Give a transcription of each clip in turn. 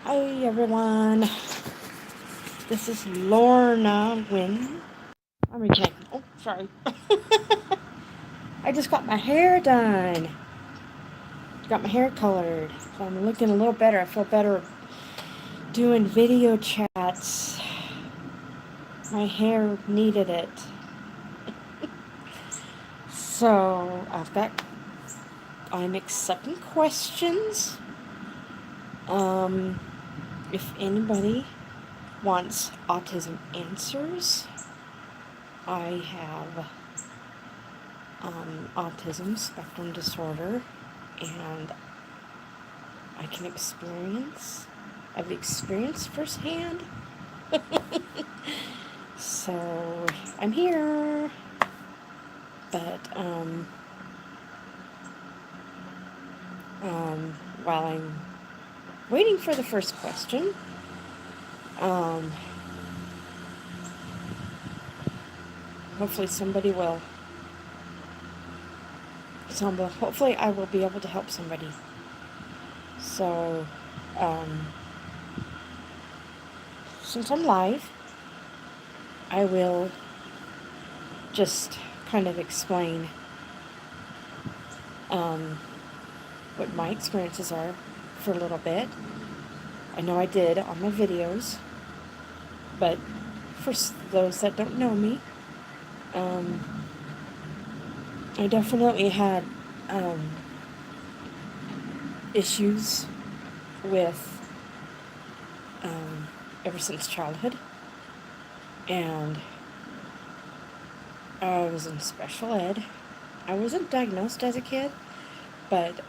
Hi everyone, this is Lorna Wynn. I'm reconnecting. Oh, sorry. I just got my hair done. Got my hair colored. So I'm looking a little better. I feel better doing video chats. My hair needed it. So I'm accepting questions. If anybody wants autism answers, I have autism spectrum disorder, and I've experienced firsthand. So I'm here, but while I'm waiting for the first question, hopefully hopefully I will be able to help somebody. So, since I'm live, I will just kind of explain what my experiences are for a little bit. I know I did on my videos, but for those that don't know me, I definitely had issues with ever since childhood, and I was in special ed. I wasn't diagnosed as a kid, but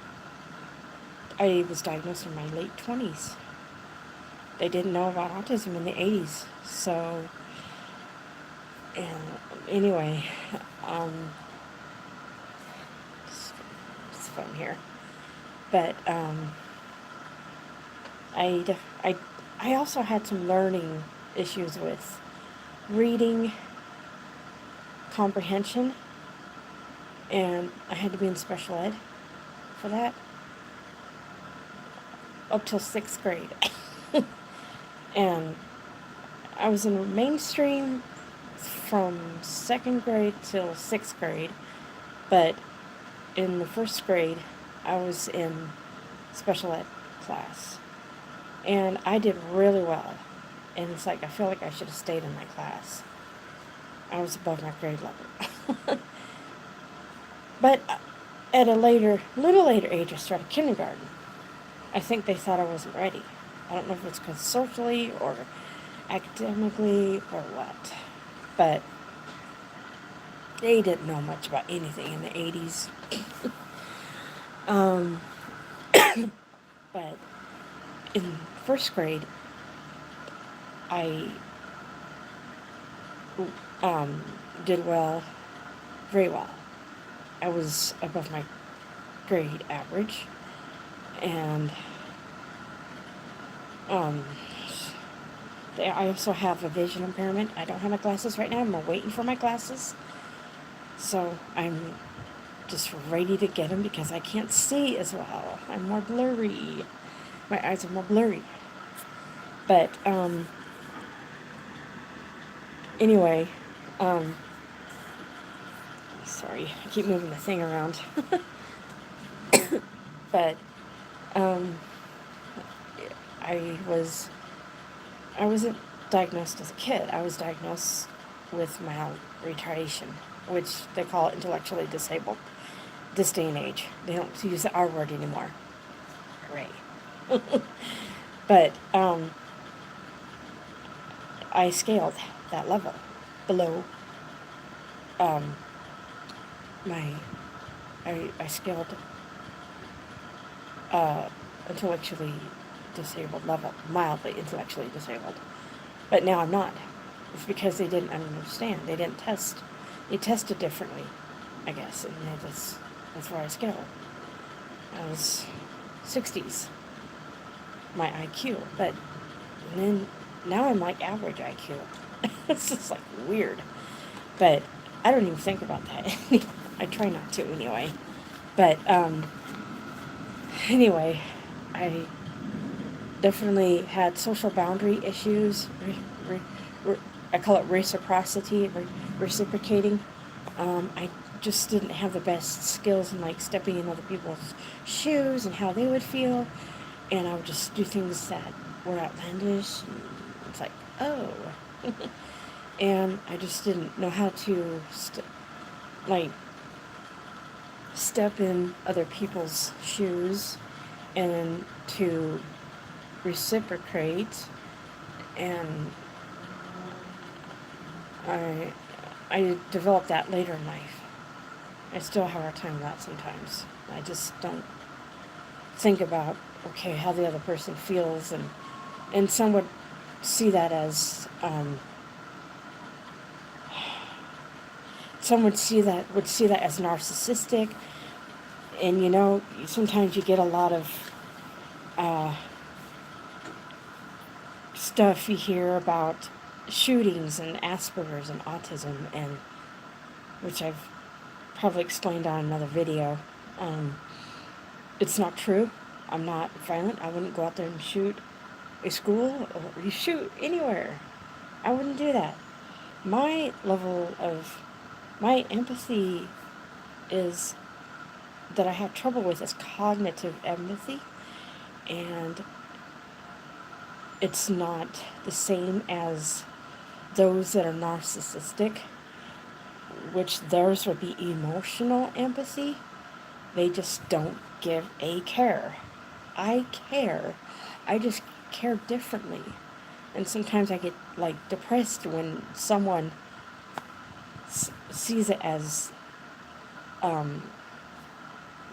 I was diagnosed in my late 20s. They didn't know about autism in the 80s, so, and anyway, it's fun here, but, I also had some learning issues with reading comprehension, and I had to be in special ed for that up till 6th grade. And I was in mainstream from 2nd grade till 6th grade, but in the 1st grade I was in special ed class, and I did really well, and it's like I feel like I should have stayed in my class. I was above my grade level. But at a little later age, I started kindergarten. I think they thought I wasn't ready. I don't know if it's because socially or academically or what, but they didn't know much about anything in the 80s. But in 1st grade, I did well, very well. I was above my grade average, and I also have a vision impairment. I don't have my glasses right now. I'm waiting for my glasses, so I'm just ready to get them because I can't see as well. I'm more blurry. My eyes are more blurry. But anyway, sorry, I keep moving the thing around. But I wasn't diagnosed as a kid. I was diagnosed with mild retardation, which they call intellectually disabled this day and age. They don't use the R word anymore. Hooray. But I scaled that level below I scaled intellectually disabled level, mildly intellectually disabled. But now I'm not. It's because they didn't understand. They didn't test. They tested differently, I guess, and that's where I scaled. I was 60s, my IQ, but then now I'm like average IQ. It's just like weird. But I don't even think about that. I try not to anyway. But anyway, definitely had social boundary issues. I call it reciprocity, reciprocating. I just didn't have the best skills in like stepping in other people's shoes and how they would feel, and I would just do things that were outlandish. And it's like, oh, and I just didn't know how to like step in other people's shoes and to reciprocate, and I I developed that later in life. I still have a hard time with that sometimes. I just don't think about, okay, how the other person feels, and some would see that as some would see that as narcissistic, and sometimes you get a lot of uh, stuff you hear about shootings and Asperger's and autism, and which I've probably explained on another video. Um, it's not true. I'm not violent. I wouldn't go out there and shoot a school or you shoot anywhere. I wouldn't do that. My level of my empathy is that I have trouble with is cognitive empathy, and it's not the same as those that are narcissistic, which theirs would be emotional empathy. They just don't give a care. I care. I just care differently. And sometimes I get like depressed when someone sees it as um,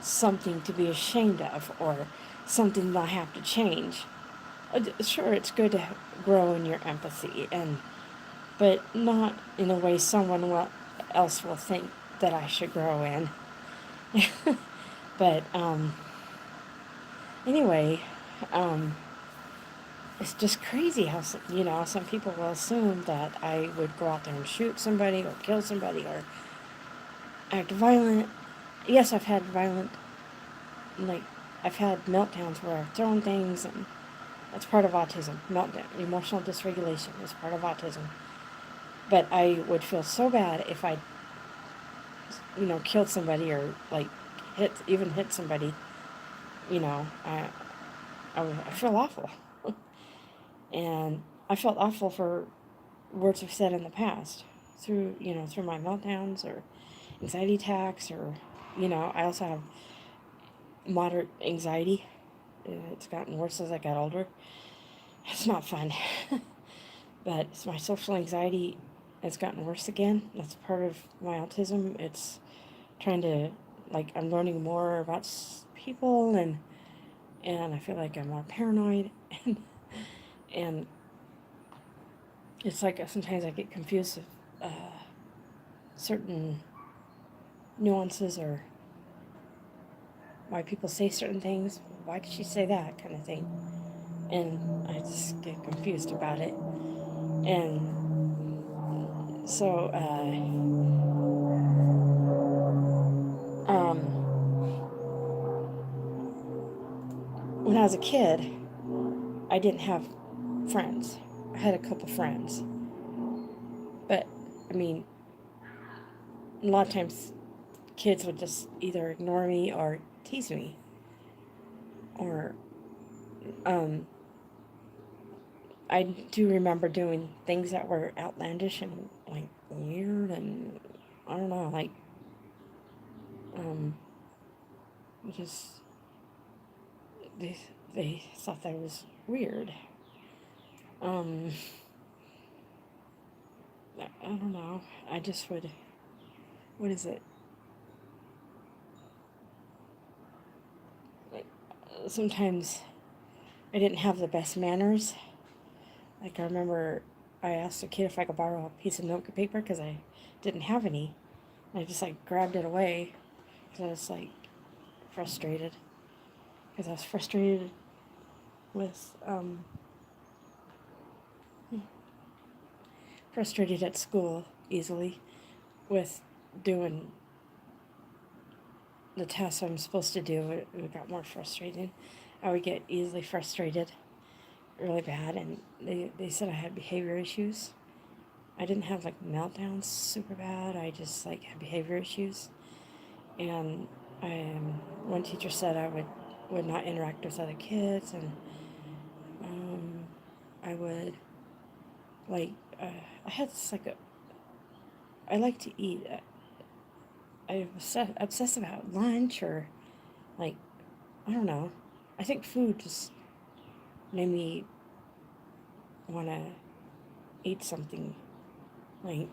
something to be ashamed of or something that I have to change. Sure, it's good to grow in your empathy, but not in a way someone else will think that I should grow in. But anyway, um, it's just crazy how some people will assume that I would go out there and shoot somebody or kill somebody or act violent. Yes, like I've had meltdowns where I've thrown things, and that's part of autism. Meltdown, emotional dysregulation is part of autism. But I would feel so bad if I, killed somebody or like hit somebody. You know, I feel awful, and I felt awful for words I've said in the past through my meltdowns or anxiety attacks, or I also have moderate anxiety. It's gotten worse as I got older. It's not fun. But it's my social anxiety has gotten worse again. That's part of my autism. It's trying to, like, I'm learning more about people, and I feel like I'm more paranoid, and it's like sometimes I get confused with certain nuances or why people say certain things. Why did she say that kind of thing? And I just get confused about it. And so, when I was a kid, I didn't have friends. I had a couple friends. But, I mean, a lot of times kids would just either ignore me or tease me. Or, um, I do remember doing things that were outlandish and, like, weird, and I don't know, like, um, just, they, they thought that was weird. Um, I don't know. I just would, what is it? Sometimes I didn't have the best manners. Like, I remember I asked a kid if I could borrow a piece of note paper because I didn't have any. And I just, like, grabbed it away because I was, like, frustrated. Because I was frustrated with, frustrated at school easily with doing the tasks I'm supposed to do. It got more frustrating. I would get easily frustrated. really bad, and they said I had behavior issues. I didn't have like meltdowns super bad. I just like had behavior issues, and one teacher said I would not interact with other kids, and um, I would like I had this like a I like to eat. I was obsessed about lunch or like I don't know. I think food just made me want to eat something like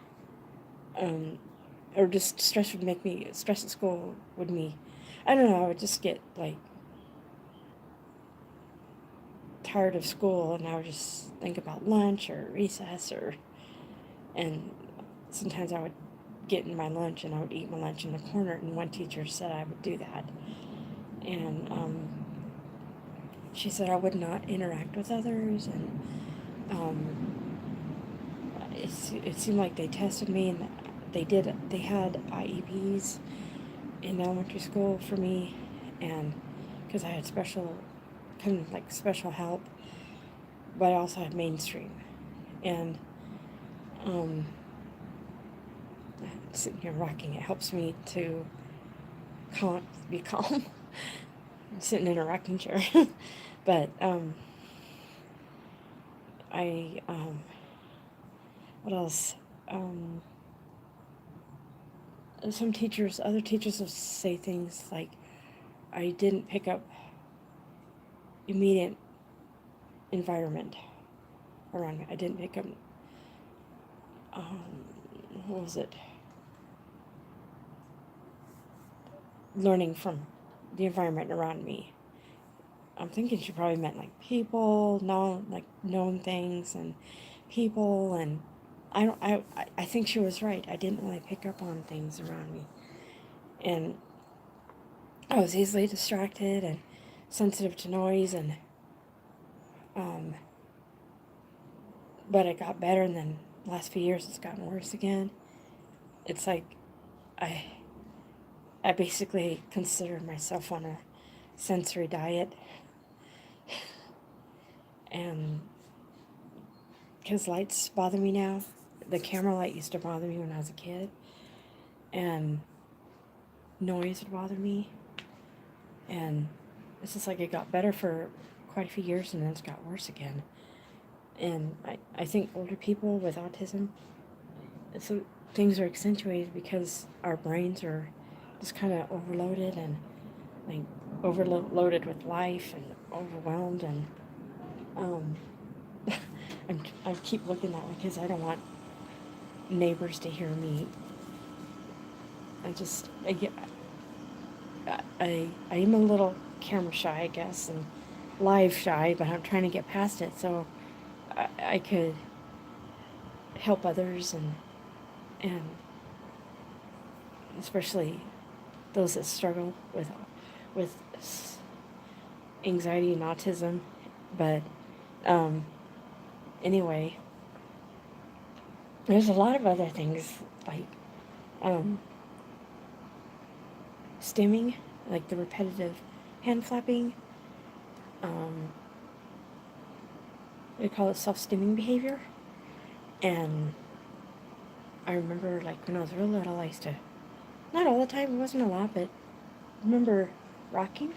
um or just stress at school would me. I don't know. I would just get like tired of school, and I would just think about lunch or recess and sometimes I would get in my lunch and I would eat my lunch in the corner, and one teacher said I would do that, and she said I would not interact with others, and um, it seemed like they tested me, and they had IEPs in elementary school for me, and because I had kind of like special help, but I also had mainstream, and um, sitting here rocking, it helps me to be calm. I'm sitting in a rocking chair. But I what else? Um, other teachers will say things like, I didn't pick up immediate environment around me. I didn't pick up, um, what was it? Learning from the environment around me. I'm thinking she probably meant like people, knowing things and people, and I think she was right. I didn't really pick up on things around me, and I was easily distracted and sensitive to noise, and um, but it got better, and then the last few years it's gotten worse again. It's like I I basically consider myself on a sensory diet, and because lights bother me now. The camera light used to bother me when I was a kid, and noise would bother me, and it's just like it got better for quite a few years, and then it's got worse again. And I think older people with autism, so things are accentuated because our brains are just kind of overloaded, and like overloaded with life and overwhelmed, and um, I keep looking that way because I don't want neighbors to hear me. I get I am a little camera shy, I guess, and live shy, but I'm trying to get past it so I could help others, and especially those that struggle with anxiety and autism. But um, anyway, there's a lot of other things like um, stimming, like the repetitive hand flapping. Um, they call it self-stimming behavior. And I remember, like, when I was real little, I used to, not all the time, it wasn't a lot, but I remember rocking,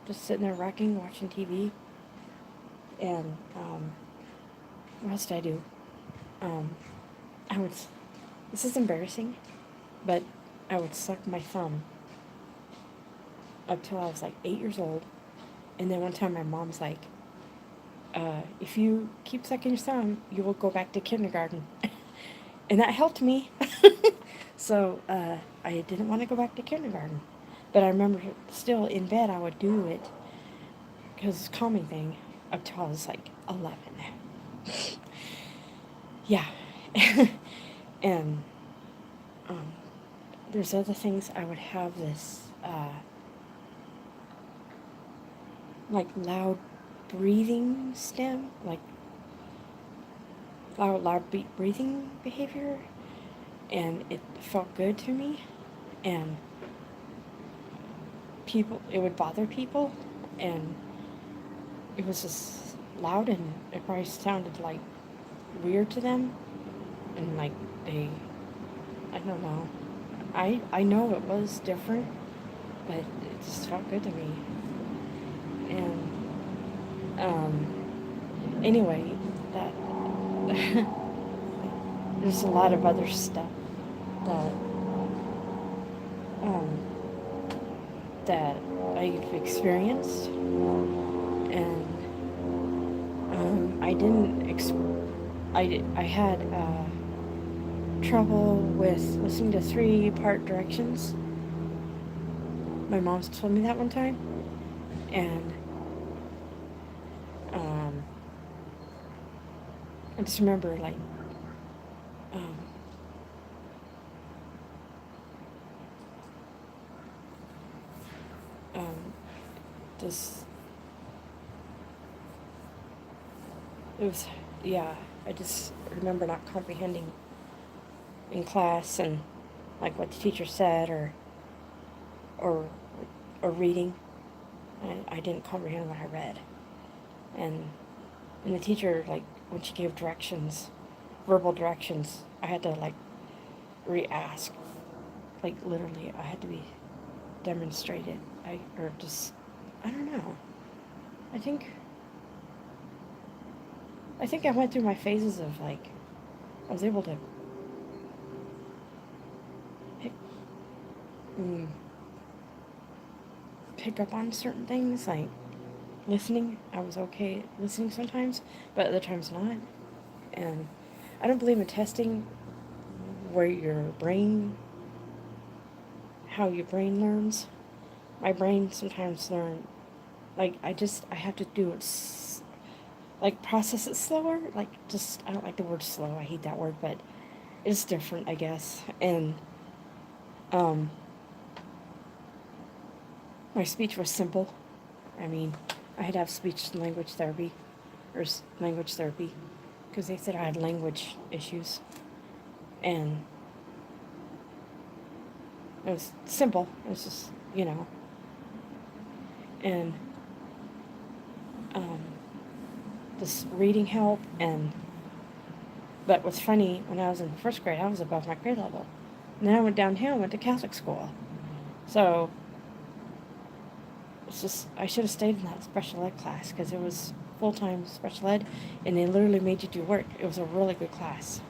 just sitting there rocking, watching TV. And what else did I do? Um, I would, this is embarrassing, but I would suck my thumb up till I was like 8 years old. And then one time my mom's like, if you keep sucking your thumb, you will go back to kindergarten. And that helped me. So I didn't want to go back to kindergarten. But I remember still in bed I would do it because it's a calming thing up till I was like 11. Yeah. And um, there's other things. I would have this like loud breathing stem, like loud breathing behavior, and it felt good to me, and it would bother people, and it was just loud, and it probably sounded like weird to them, and like they, I don't know. I know it was different, but it just felt good to me. And anyway, that there's a lot of other stuff that um, that I've experienced, and I didn't. I had trouble with listening to three-part directions. My mom's told me that one time, and um, I just remember like um, um, this. It was, yeah. I just remember not comprehending in class, and like what the teacher said, or or reading. I didn't comprehend what I read, and the teacher, like, when she gave directions, verbal directions, I had to like re-ask, like literally I had to be demonstrated. Or just, I don't know. I think I think I went through my phases of like, I was able to pick mm, pick up on certain things, like listening. I was okay listening sometimes, but other times not. And I don't believe in testing where your brain, how your brain learns. My brain sometimes learn, like, I have to do it, like, process it slower. Like, just, I don't like the word slow. I hate that word, but it's different, I guess. And um, my speech was simple. I mean, I had to have speech and language therapy, or language therapy, because they said I had language issues. And it was simple. It was just, and um, this reading help. And but what's funny, when I was in first grade, I was above my grade level, and then I went downhill, went to Catholic school. So it's just, I should have stayed in that special ed class, because it was full-time special ed, and they literally made you do work. It was a really good class.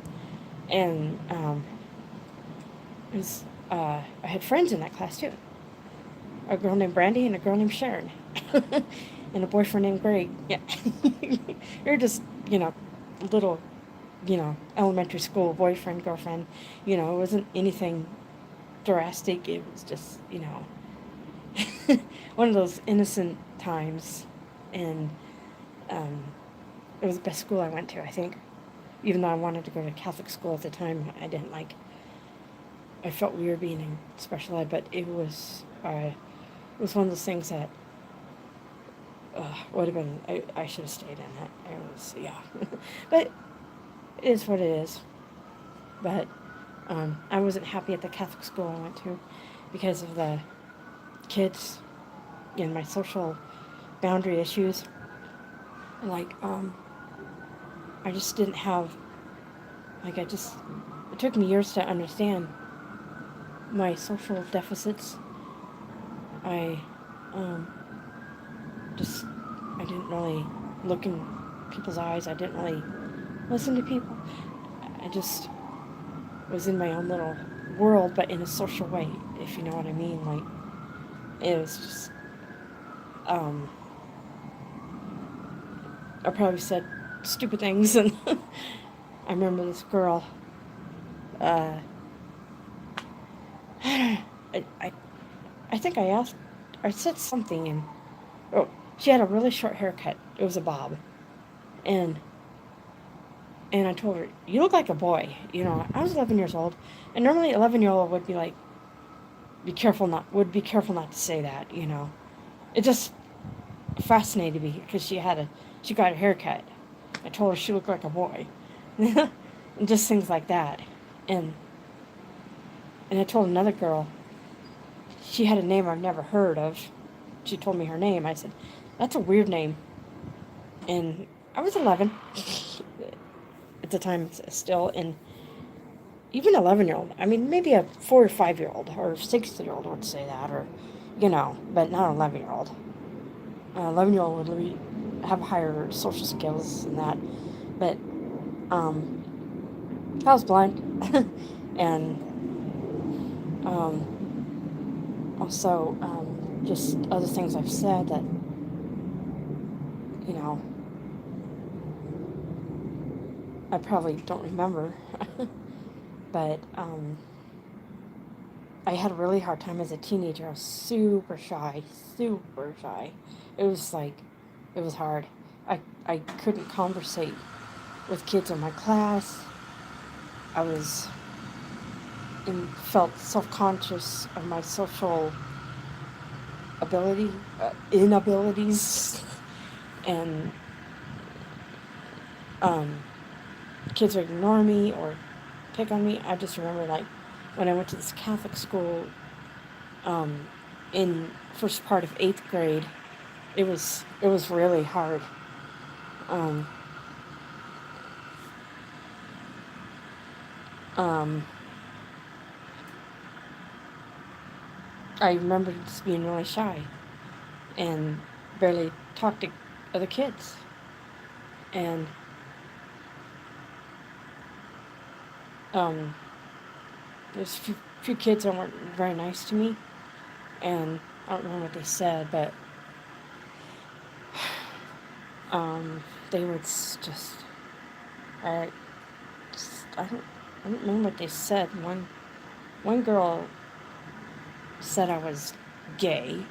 And it was, I had friends in that class too. A girl named Brandy and a girl named Sharon. And a boyfriend named Greg. Yeah. You're just, little, elementary school boyfriend, girlfriend. It wasn't anything drastic. It was just, one of those innocent times. And um, it was the best school I went to, I think. Even though I wanted to go to Catholic school at the time, I felt weird being in special ed, but it was one of those things that would have been, I should have stayed in it. It was, yeah. But it is what it is. But I wasn't happy at the Catholic school I went to, because of the kids and my social boundary issues. Like, I just didn't have, it took me years to understand my social deficits. I just, I didn't really look in people's eyes. I didn't really listen to people. I just was in my own little world, but in a social way, if you know what I mean. Like, it was just, I probably said stupid things, and I remember this girl, I, I, I think I said something, and, oh, she had a really short haircut. It was a bob. And I told her, "You look like a boy." I was 11 years old, and normally 11-year-old would be like, would be careful not to say that. It just fascinated me, because she got a haircut. I told her she looked like a boy, and just things like that. And I told another girl, she had a name I've never heard of. She told me her name. I said, "That's a weird name." And I was 11 at the time still, and even 11-year-old. I mean, maybe a 4 or 5-year-old or 6-year-old would say that, or but not an 11-year-old. An 11-year-old would have higher social skills than that, but I was blind, and also just other things I've said that you know I probably don't remember, but I had a really hard time as a teenager. I was super shy, super shy. It was like, it was hard. I couldn't conversate with kids in my class. I was felt self-conscious of my social inabilities, and um, kids would ignore me or pick on me. I just remember, like, when I went to this Catholic school in first part of 8th grade, it was really hard. Um, um, I remember just being really shy and barely talk to other kids. And there's few kids that weren't very nice to me, and I don't remember what they said, but they would just I I don't remember what they said. One girl said I was gay,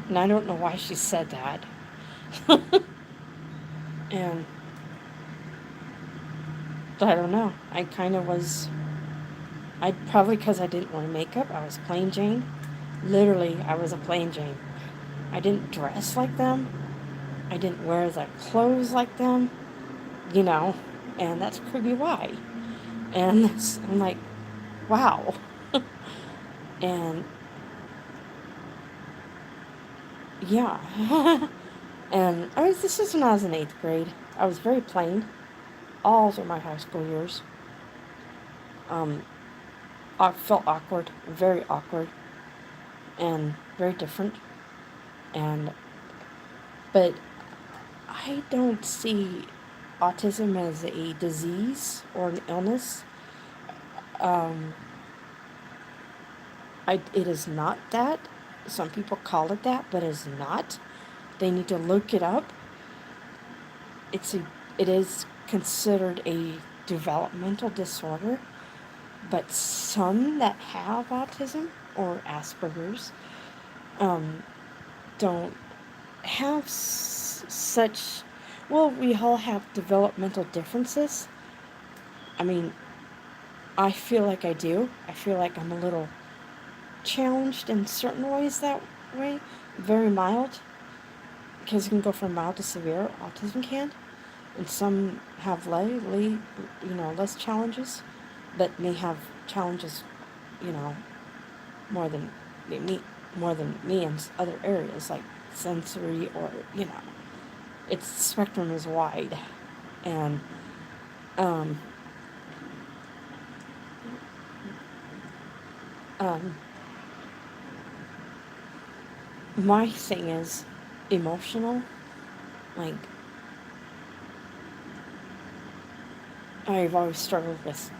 and I don't know why she said that. And I don't know. I kind of was. I probably because I didn't wear makeup. I was plain Jane. Literally, I was a plain Jane. I didn't dress like them. I didn't wear the clothes like them. And that's pretty why. And I'm like, wow. And yeah. And this is when I was in 8th grade. I was very plain all through my high school years. I felt awkward, very awkward, and very different. But I don't see autism as a disease or an illness. Um, it is not that. Some people call it that, but it's not. They need to look it up. It is considered a developmental disorder, but some that have autism or Asperger's don't have such. Well, we all have developmental differences. I mean, I feel like I do. I feel like I'm a little challenged in certain ways that way. Very mild, because it can go from mild to severe. Autism can, and some have less challenges, but may have challenges, you know, more than more than me in other areas like sensory or its spectrum is wide, and um, um, my thing is emotional. Like, I've always struggled with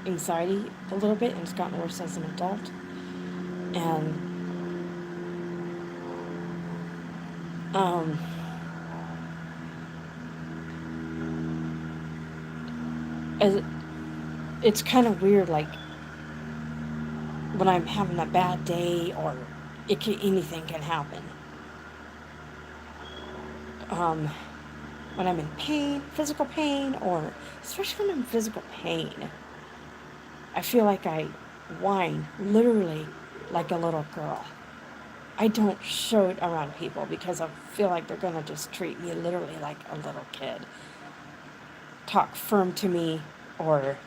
anxiety a little bit, and it's gotten worse as an adult. And as it's kind of weird, like when I'm having a bad day, or anything can happen. When I'm in pain, physical pain, or especially when I'm in physical pain, I feel like I whine literally like a little girl. I don't show it around people because I feel like they're going to just treat me literally like a little kid. Talk firm to me, or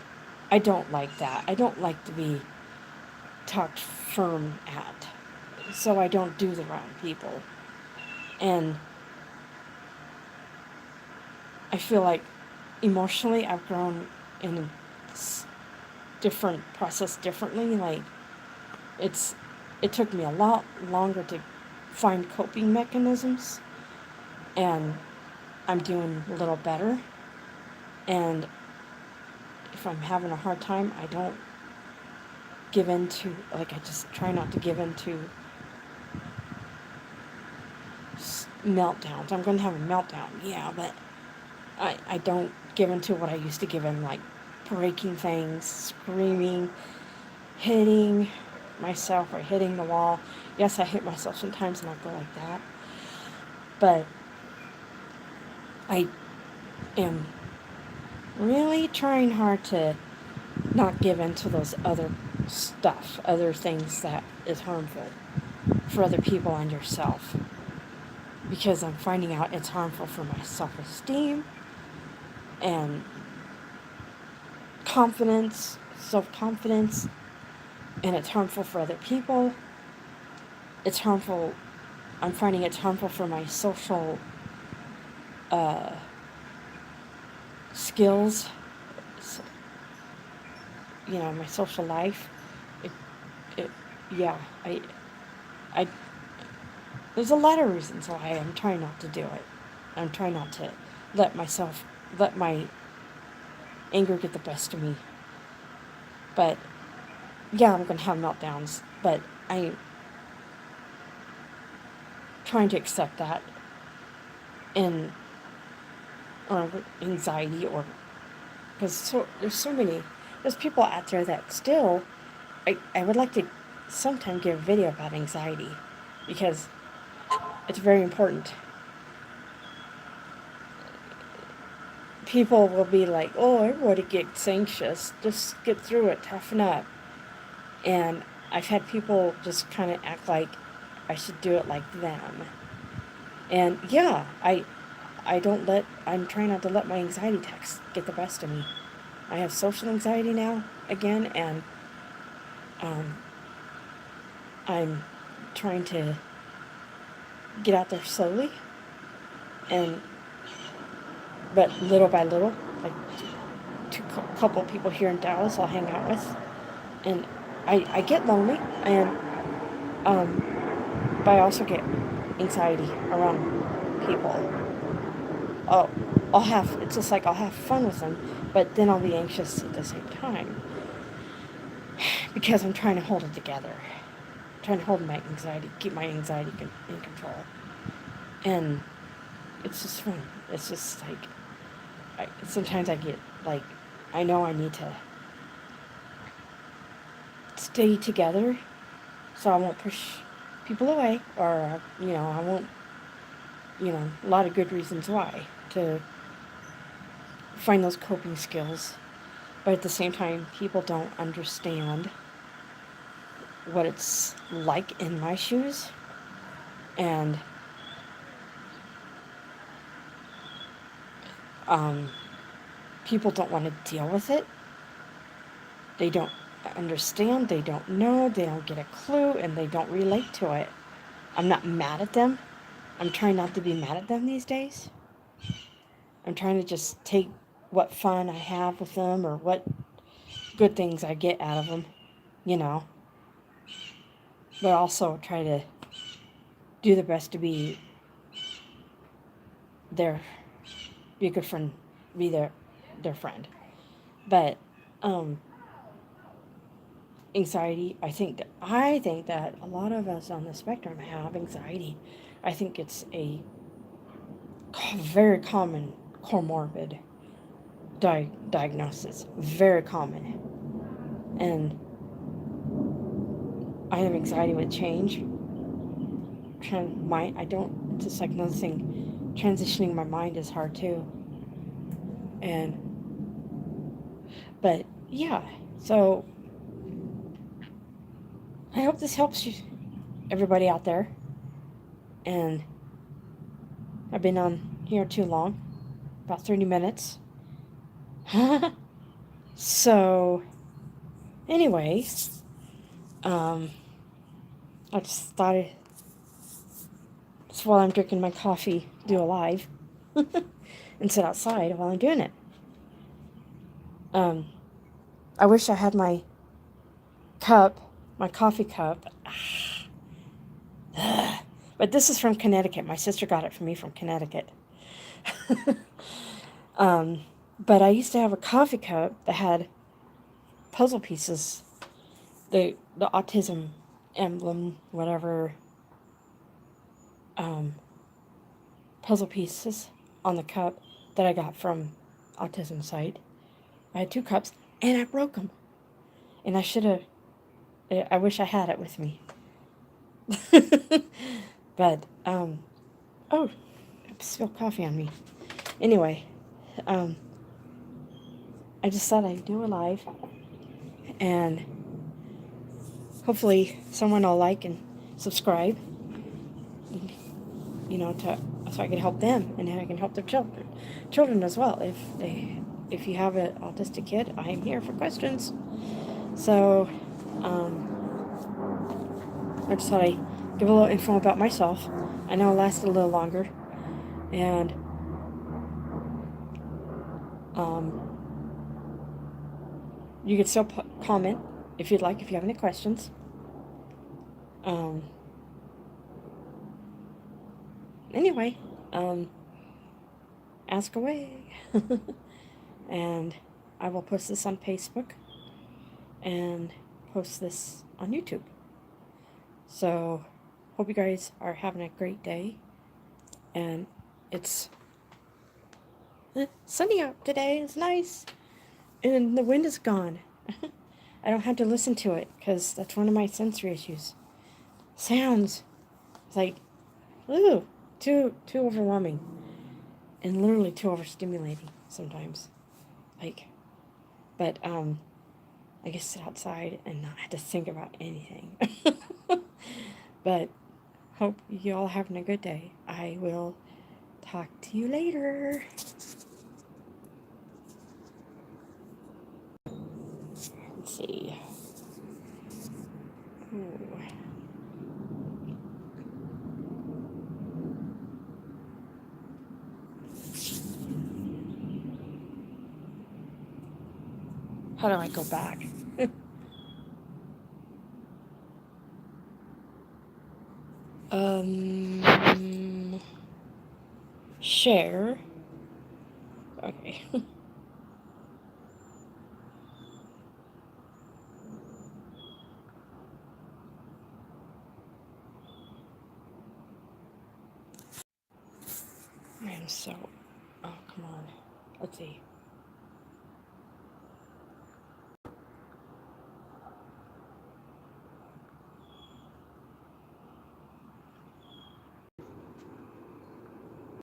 I don't like that. I don't like to be talked firm at. So I don't do that around people. And I feel like emotionally I've grown in a different process differently. Like it's it took me a lot longer to find coping mechanisms, and I'm doing a little better. And if I'm having a hard time, I don't give in to, like, I just try not to give in to meltdowns. I'm going to have a meltdown, yeah, but I don't give in to what I used to give in, like breaking things, screaming, hitting myself or hitting the wall. Yes, I hit myself sometimes and I go like that, but I am really trying hard to not give in to those other things that is harmful for other people and yourself. Because I'm finding out it's harmful for my self-esteem and confidence, self-confidence, and it's harmful for other people. It's harmful, I'm finding it's harmful for my social uh, skills, my social life. It, it, yeah, I, there's a lot of reasons why I'm trying not to do it. I'm trying not to let my anger get the best of me. But yeah, I'm gonna have meltdowns. But I'm trying to accept that, and or anxiety, or because there's people out there that still. I would like to sometime give a video about anxiety, because it's very important. People will be like, oh, everybody gets anxious. Just get through it. Toughen up. And I've had people just kind of act like I should do it like them. And yeah, I'm trying not to let my anxiety attacks get the best of me. I have social anxiety now again, and um, I'm trying to get out there slowly, and but little by little, like couple people here in Dallas I'll hang out with, and I get lonely, and but I also get anxiety around people. Oh, it's just like I'll have fun with them, but then I'll be anxious at the same time because I'm trying to hold it together, trying to hold my anxiety, keep my anxiety in control, and it's just fun. It's just like sometimes I get like I know I need to stay together so I won't push people away, or I won't, a lot of good reasons why to find those coping skills. But at the same time, people don't understand what it's like in my shoes, and people don't want to deal with it. They don't understand, they don't know, they don't get a clue, and they don't relate to it. I'm not mad at them. I'm trying not to be mad at them these days. I'm trying to just take what fun I have with them, or what good things I get out of them, you know. But also try to do the best to be their, be a good friend, be their friend. But anxiety, I think that a lot of us on the spectrum have anxiety. I think it's a very common comorbid diagnosis, very common. And I have anxiety with change. I don't, just like another thing, transitioning my mind is hard too. And, but yeah, so I hope this helps you, everybody out there. And I've been on here too long, about 30 minutes. So, anyway, I just thought I'd So while I'm drinking my coffee, do a live and sit outside while I'm doing it. I wish I had my cup, my coffee cup. But this is from Connecticut. My sister got it for me from Connecticut. But I used to have a coffee cup that had puzzle pieces, the autism emblem, whatever, puzzle pieces on the cup that I got from Autism site. I had 2 cups, and I broke them. And I should have, I wish I had it with me. But, oh, I spilled coffee on me. Anyway, I just thought I'd do a live, and hopefully someone will like and subscribe, so I can help them, and I can help their children as well. If you have an autistic kid, I am here for questions. So, I just thought I'd give a little info about myself. I know it lasted a little longer, and you can still comment if you'd like, if you have any questions. Anyway, ask away. And I will post this on Facebook and post this on YouTube. So, hope you guys are having a great day. And it's sunny out today. It's nice. And the wind is gone. I don't have to listen to it because that's one of my sensory issues. Sounds. It's like, ooh, too overwhelming. And literally too overstimulating sometimes. But I can sit outside and not have to think about anything. But hope you all having a good day. I will talk to you later. Let's see. Ooh. How do I go back? Share. Okay. I am so... Oh, come on. Let's see.